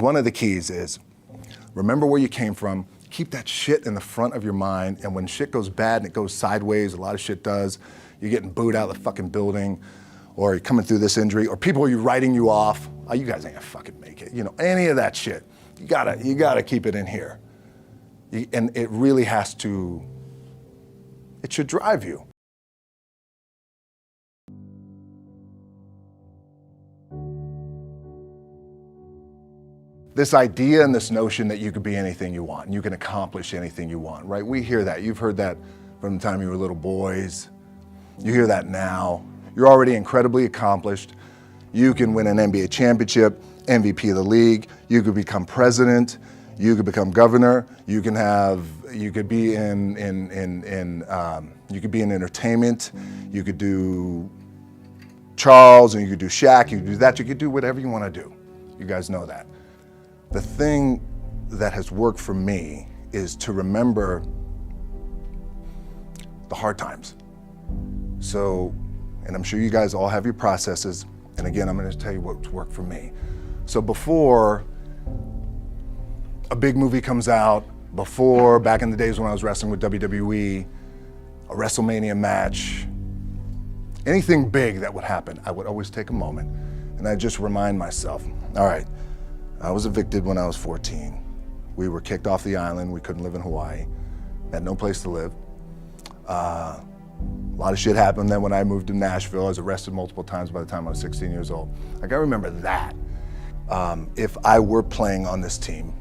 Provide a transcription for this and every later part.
one of the keys is remember where you came from. Keep that shit in the front of your mind, and when shit goes bad and it goes sideways, a lot of shit does, you're getting booed out of the fucking building, or you're coming through this injury, or people are writing you off. Oh, you guys ain't gonna fucking make it. You know, any of that shit. You gotta keep it in here. And it really has to, it should drive you. This idea and this notion that you could be anything you want and you can accomplish anything you want, right? We hear that. You've heard that from the time you were little boys. You hear that now. You're already incredibly accomplished. You can win an NBA championship, MVP of the league. You could become president. You could become governor. You could be in entertainment. You could do Charles, and you could do Shaq. You could do that. You could do whatever you want to do. You guys know that. The thing that has worked for me is to remember the hard times. So, and I'm sure you guys all have your processes, and again, I'm gonna tell you what's worked for me. So before a big movie comes out, before, back in the days when I was wrestling with WWE, a WrestleMania match, anything big that would happen, I would always take a moment and I'd just remind myself, all right, I was evicted when I was 14. We were kicked off the island. We couldn't live in Hawaii. Had no place to live. A lot of shit happened then when I moved to Nashville. I was arrested multiple times by the time I was 16 years old. I gotta remember that. If I were playing on this team,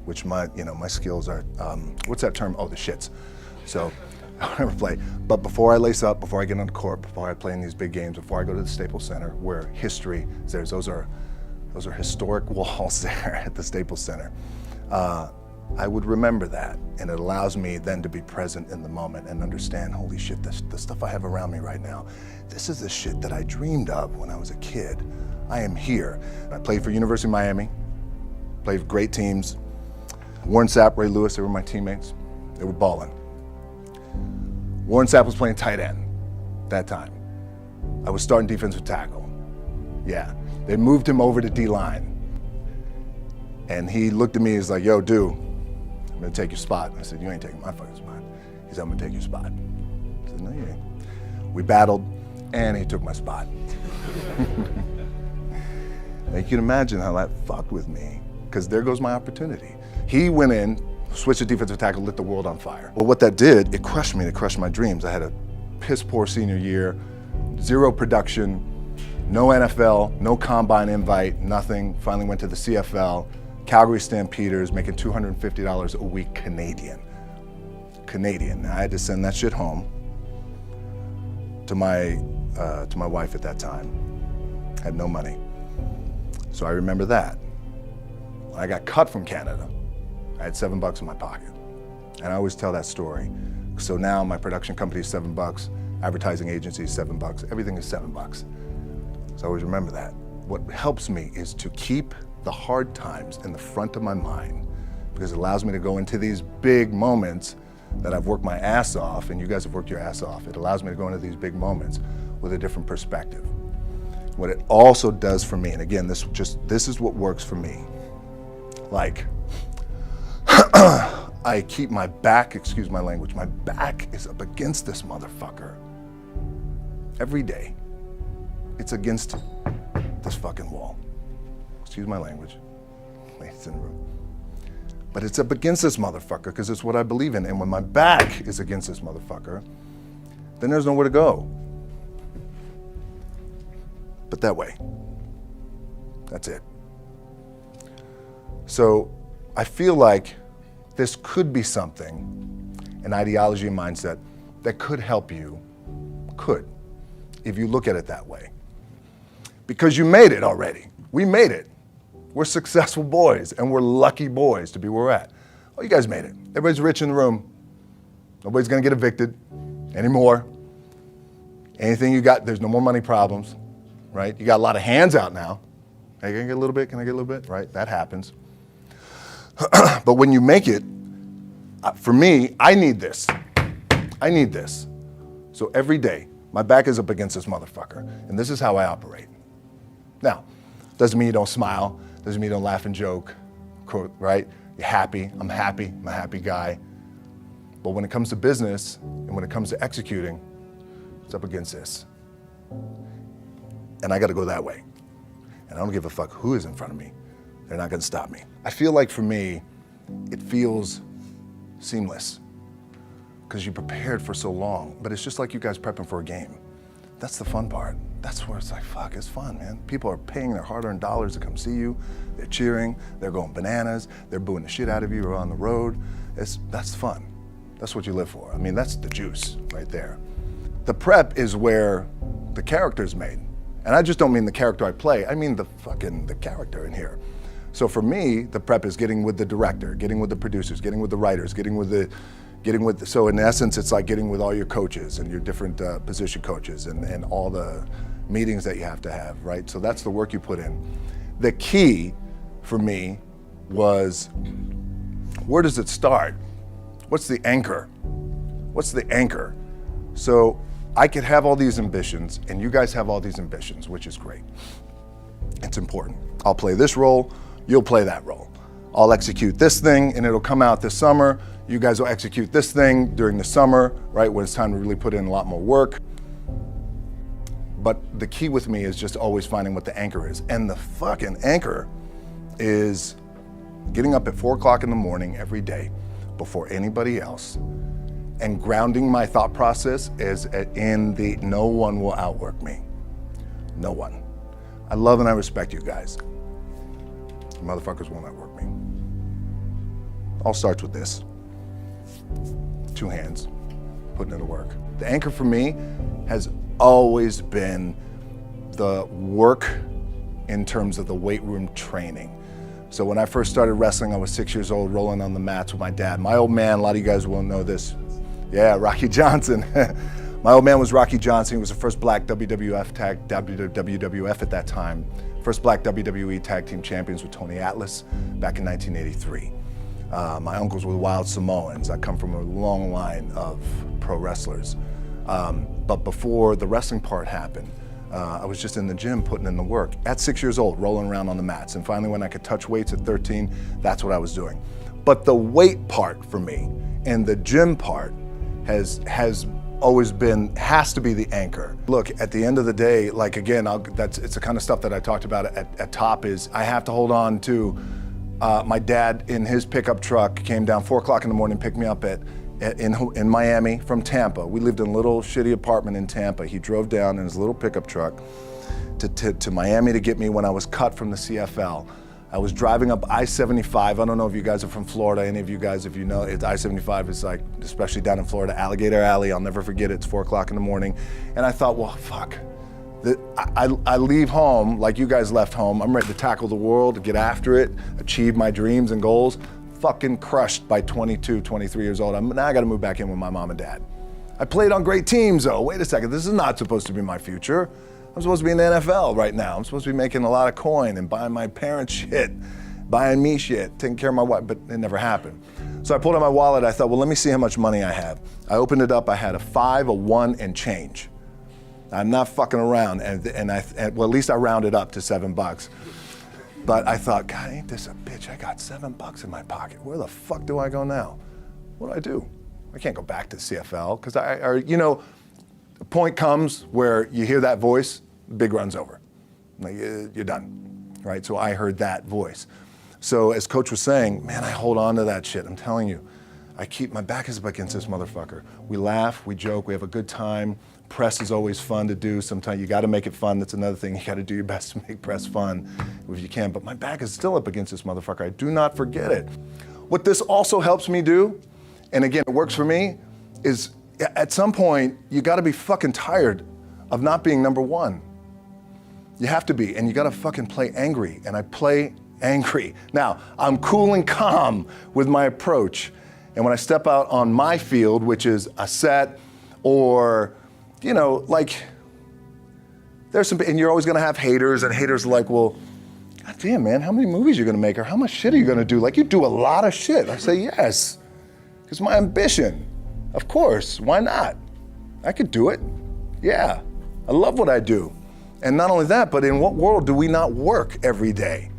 which my skills are, what's that term? Oh, the shits. So I'll never play. But before I lace up, before I get on the court, before I play in these big games, before I go to the Staples Center, where history is there, those are historic walls there at the Staples Center. I would remember that, and it allows me then to be present in the moment and understand, holy shit, the stuff I have around me right now, this is the shit that I dreamed of when I was a kid. I am here. I played for University of Miami, played for great teams. Warren Sapp, Ray Lewis, they were my teammates. They were balling. Warren Sapp was playing tight end that time. I was starting defensive tackle. Yeah. They moved him over to D-line. And he looked at me, he's like, yo, dude, I'm gonna take your spot. I said, you ain't taking my fucking spot. He said, I'm gonna take your spot. I said, no, you ain't. We battled, and he took my spot. Now you can imagine how that fucked with me, because there goes my opportunity. He went in, switched to defensive tackle, lit the world on fire. Well, what that did, it crushed me, it crushed my dreams. I had a piss poor senior year, zero production, no NFL, no combine invite, nothing. Finally went to the CFL, Calgary Stampeders, making $250 a week Canadian. Now I had to send that shit home to my wife at that time. Had no money. So I remember that. When I got cut from Canada, I had $7 in my pocket. And I always tell that story. So now my production company is $7, advertising agency is $7, everything is $7. So I always remember that. What helps me is to keep the hard times in the front of my mind, because it allows me to go into these big moments that I've worked my ass off, and you guys have worked your ass off. It allows me to go into these big moments with a different perspective. What it also does for me, and again, this is what works for me. Like, I keep my back, excuse my language, my back is up against this motherfucker every day. It's against this fucking wall. Excuse my language, ladies in the room. But it's up against this motherfucker because it's what I believe in. And when my back is against this motherfucker, then there's nowhere to go. But that way. That's it. So I feel like this could be something, an ideology and mindset that could help you, if you look at it that way. Because you made it already. We made it. We're successful boys, and we're lucky boys to be where we're at. Oh, you guys made it. Everybody's rich in the room. Nobody's gonna get evicted anymore. Anything you got, there's no more money problems, right? You got a lot of hands out now. Hey, can I get a little bit? Can I get a little bit? Right, that happens. But when you make it, for me, I need this. I need this. So every day, my back is up against this motherfucker, and this is how I operate. Now, doesn't mean you don't smile, Doesn't mean you don't laugh and joke, quote, right? You're happy, I'm a happy guy. But when it comes to business and when it comes to executing, it's up against this. And I gotta go that way. And I don't give a fuck who is in front of me. They're not gonna stop me. I feel like for me, it feels seamless because you prepared for so long, but it's just like you guys prepping for a game. That's the fun part. That's where it's like, fuck, it's fun, man. People are paying their hard-earned dollars to come see you. They're cheering, they're going bananas, they're booing the shit out of you or on the road. That's fun. That's what you live for. I mean, that's the juice right there. The prep is where the character's made. And I just don't mean the character I play, I mean the character in here. So for me, the prep is getting with the director, getting with the producers, getting with the writers, so in essence, it's like getting with all your coaches and your different position coaches and all the meetings that you have to have, right? So that's the work you put in. The key for me was, where does it start? What's the anchor? What's the anchor? So I could have all these ambitions and you guys have all these ambitions, which is great. It's important. I'll play this role, you'll play that role. I'll execute this thing and it'll come out this summer. You guys will execute this thing during the summer, right? When it's time to really put in a lot more work. But the key with me is just always finding what the anchor is. And the fucking anchor is getting up at 4 o'clock in the morning every day before anybody else and grounding my thought process is in the no one will outwork me. No one. I love and I respect you guys. Motherfuckers won't outwork me. All starts with this. 2 hands, putting in the work. The anchor for me has always been the work in terms of the weight room training. So when I first started wrestling, I was 6 years old, rolling on the mats with my dad. My old man, a lot of you guys will know this. Yeah, Rocky Johnson. My old man was Rocky Johnson. He was the first black WWF at that time. First black WWE tag team champions with Tony Atlas back in 1983. My uncles were the Wild Samoans. I come from a long line of pro wrestlers. But before the wrestling part happened, I was just in the gym putting in the work. At 6 years old, rolling around on the mats. And finally when I could touch weights at 13, that's what I was doing. But the weight part for me and the gym part has always been, has to be the anchor. Look, at the end of the day, like again, it's the kind of stuff that I talked about at top is I have to hold on to my dad in his pickup truck came down 4 o'clock in the morning, picked me up in Miami from Tampa. We lived in a little shitty apartment in Tampa. He drove down in his little pickup truck to Miami to get me when I was cut from the CFL. I was driving up I-75. I don't know if you guys are from Florida, any of you guys, if you know, I-75 is like, especially down in Florida, Alligator Alley. I'll never forget it. It's 4 o'clock in the morning. And I thought, well, fuck. I leave home like you guys left home. I'm ready to tackle the world, get after it, achieve my dreams and goals. Fucking crushed by 22, 23 years old. Now I gotta move back in with my mom and dad. I played on great teams though. Wait a second, this is not supposed to be my future. I'm supposed to be in the NFL right now. I'm supposed to be making a lot of coin and buying my parents shit, buying me shit, taking care of my wife, but it never happened. So I pulled out my wallet, I thought, well, let me see how much money I have. I opened it up, I had a 5, a 1, and change. I'm not fucking around, well, at least I rounded up to $7. But I thought, God, ain't this a bitch? I got $7 in my pocket. Where the fuck do I go now? What do I do? I can't go back to CFL, because you know, the point comes where you hear that voice, the big run's over. Like, you're done, right? So I heard that voice. So as Coach was saying, man, I hold on to that shit. I'm telling you, my back is up against this motherfucker. We laugh, we joke, we have a good time. Press is always fun to do. Sometimes you gotta make it fun. That's another thing. You gotta do your best to make press fun if you can. But my back is still up against this motherfucker. I do not forget it. What this also helps me do, and again, it works for me, is at some point, you gotta be fucking tired of not being number one. You have to be, and you gotta fucking play angry, and I play angry. Now, I'm cool and calm with my approach, and when I step out on my field, which is a set, or, you know, like, there's some, and you're always gonna have haters, and haters are like, well, God damn, man, how many movies are you gonna make, or how much shit are you gonna do? Like, you do a lot of shit. I say, yes, it's my ambition. Of course, why not? I could do it. Yeah, I love what I do. And not only that, but in what world do we not work every day?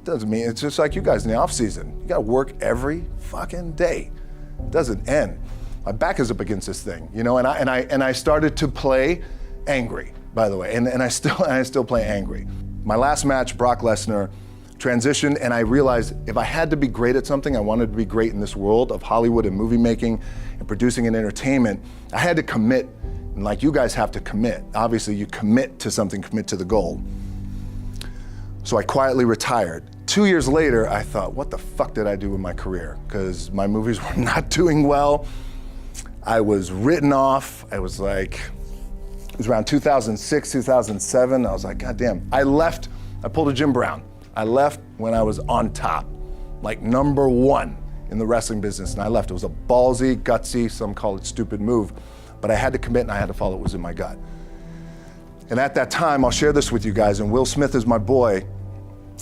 Doesn't mean, it's just like you guys in the off season. You gotta work every fucking day. It doesn't end. My back is up against this thing, you know, and I started to play angry, by the way, and I still play angry. My last match, Brock Lesnar, transitioned, and I realized if I had to be great at something, I wanted to be great in this world of Hollywood and movie making and producing and entertainment, I had to commit, and like you guys have to commit. Obviously, you commit to something, commit to the goal. So I quietly retired. 2 years later, I thought, what the fuck did I do with my career? Because my movies were not doing well. I was written off. I was like, it was around 2006, 2007. I was like, God damn. I left, I pulled a Jim Brown. I left when I was on top, like #1 in the wrestling business, and I left. It was a ballsy, gutsy, some call it stupid move, but I had to commit and I had to follow what was in my gut. And at that time, I'll share this with you guys, and Will Smith is my boy,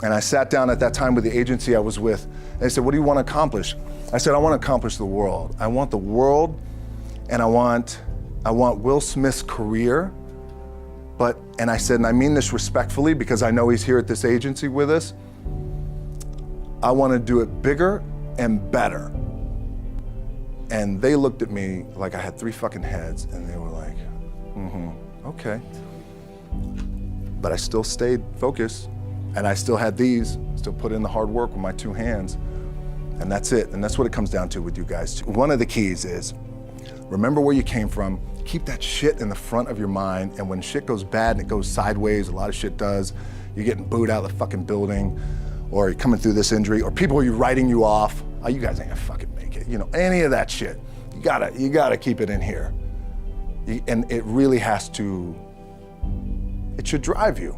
and I sat down at that time with the agency I was with, and they said, what do you want to accomplish? I said, I want to accomplish the world. I want the world, and I want Will Smith's career, and I said, and I mean this respectfully because I know he's here at this agency with us, I want to do it bigger and better. And they looked at me like I had 3 fucking heads, and they were like, okay. But I still stayed focused, and I still had still put in the hard work with my 2 hands, and that's it. And that's what it comes down to with you guys. One of the keys is, remember where you came from, keep that shit in the front of your mind, and when shit goes bad and it goes sideways, a lot of shit does, you're getting booed out of the fucking building, or you're coming through this injury, or people are writing you off, oh, you guys ain't gonna fucking make it, you know, any of that shit. You gotta keep it in here. And it really has to, it should drive you.